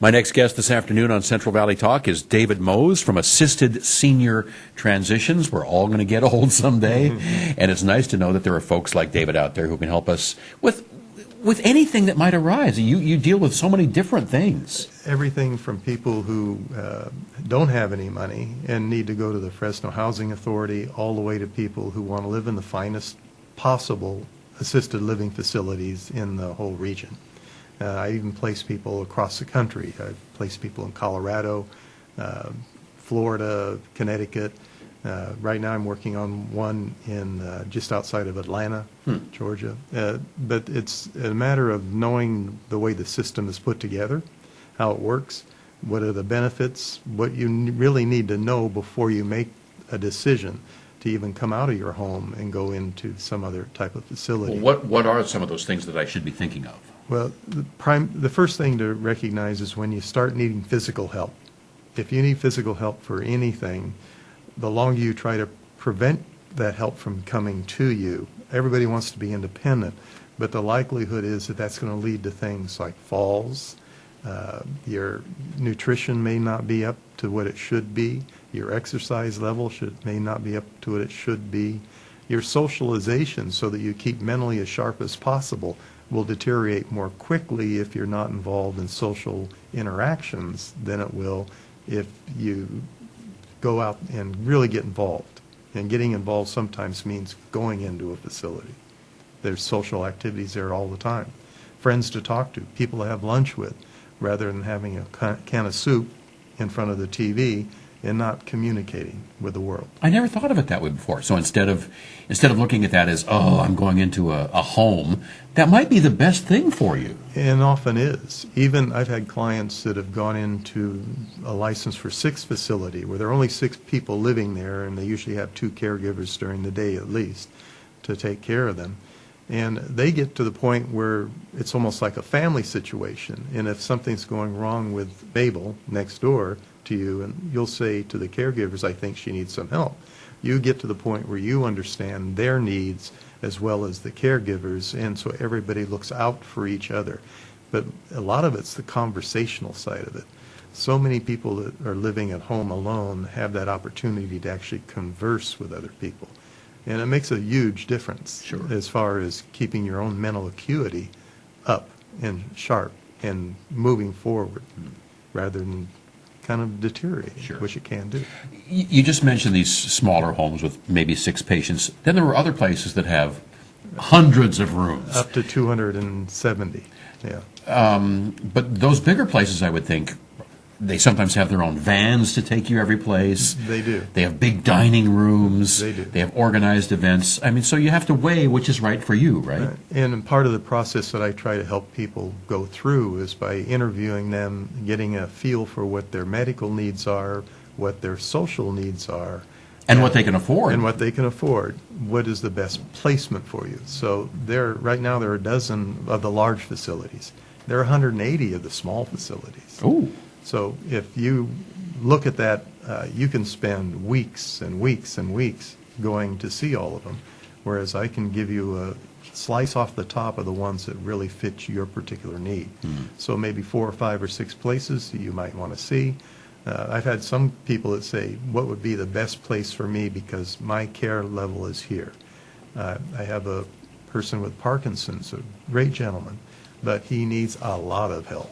My next guest this afternoon on Central Valley Talk is David Moos from Assisted Senior Transitions. We're all going to get old someday, and it's nice to know that there are folks like David out there who can help us with anything that might arise. You deal with so many different things. Everything from people who don't have any money and need to go to the Fresno Housing Authority, all the way to people who want to live in the finest possible assisted living facilities in the whole region. I even place people across the country. I've placed people in Colorado, Florida, Connecticut. Right now I'm working on one in just outside of Atlanta, Georgia. But it's a matter of knowing the way the system is put together, how it works, what are the benefits, what you really need to know before you make a decision to even come out of your home and go into some other type of facility. Well, what are some of those things that I should be thinking of? Well, the first thing to recognize is when you start needing physical help. If you need physical help for anything, the longer you try to prevent that help from coming to you, everybody wants to be independent, but the likelihood is that that's going to lead to things like falls. Your nutrition may not be up to what it should be. Your exercise level may not be up to what it should be. Your socialization, so that you keep mentally as sharp as possible, will deteriorate more quickly if you're not involved in social interactions than it will if you go out and really get involved. And getting involved sometimes means going into a facility. There's social activities there all the time. Friends to talk to, people to have lunch with, rather than having a can of soup in front of the TV and not communicating with the world. I never thought of it that way before. So instead of looking at that as, oh, I'm going into a home, that might be the best thing for you. And often is. Even I've had clients that have gone into a license for 6 facility where there are only 6 people living there, and they usually have 2 caregivers during the day at least to take care of them. And they get to the point where it's almost like a family situation. And if something's going wrong with Mabel next door to you, and you'll say to the caregivers, I think she needs some help. You get to the point where you understand their needs as well as the caregivers, and so everybody looks out for each other. But a lot of it's the conversational side of it. So many people that are living at home alone have that opportunity to actually converse with other people. And it makes a huge difference as far as keeping your own mental acuity up and sharp and moving forward rather than kind of deteriorating, which it can do. You just mentioned these smaller homes with maybe 6 patients. Then there were other places that have hundreds of rooms. Up to 270, yeah. But those bigger places, I would think, they sometimes have their own vans to take you every place. They do. They have big dining rooms. They do. They have organized events. I mean, so you have to weigh which is right for you, right? And part of the process that I try to help people go through is by interviewing them, getting a feel for what their medical needs are, what their social needs are. And what they can afford. And what they can afford. What is the best placement for you? So right now there are a dozen of the large facilities. There are 180 of the small facilities. Ooh. So if you look at that, you can spend weeks and weeks and weeks going to see all of them, whereas I can give you a slice off the top of the ones that really fit your particular need. So maybe 4 or 5 or 6 places you might want to see. I've had some people that say, what would be the best place for me because my care level is here. I have a person with Parkinson's, a great gentleman, but he needs a lot of help.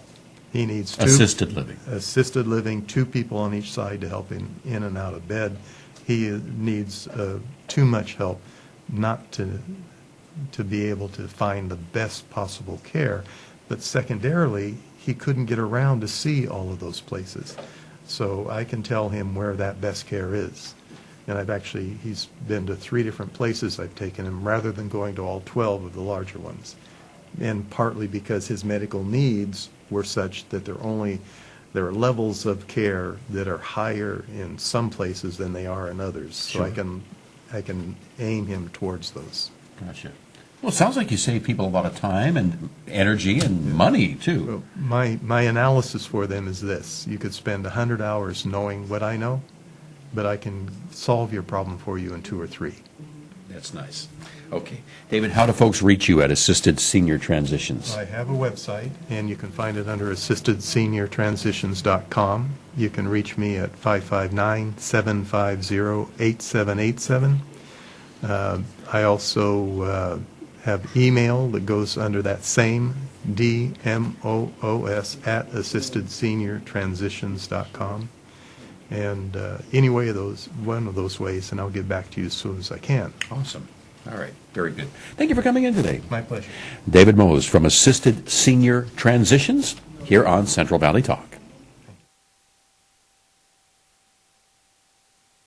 He needs assisted living. Assisted living, 2 people on each side to help him in and out of bed. He needs too much help not to be able to find the best possible care. But secondarily, he couldn't get around to see all of those places. So I can tell him where that best care is. And he's been to 3 different places I've taken him rather than going to all 12 of the larger ones. And partly because his medical needs were such that there are levels of care that are higher in some places than they are in others. So I can aim him towards those. Gotcha. Well, it sounds like you save people a lot of time and energy and money too. Well, my analysis for them is this: you could spend 100 hours knowing what I know, but I can solve your problem for you in 2 or 3. That's nice. Okay. David, how do folks reach you at Assisted Senior Transitions? I have a website, and you can find it under assistedseniortransitions.com. You can reach me at 559-750-8787. I also have email that goes under that same DMOOS at assistedseniortransitions.com. And any way of those, one of those ways, and I'll get back to you as soon as I can. Awesome. All right. Very good. Thank you for coming in today. My pleasure. David Moos from Assisted Senior Transitions here on Central Valley Talk.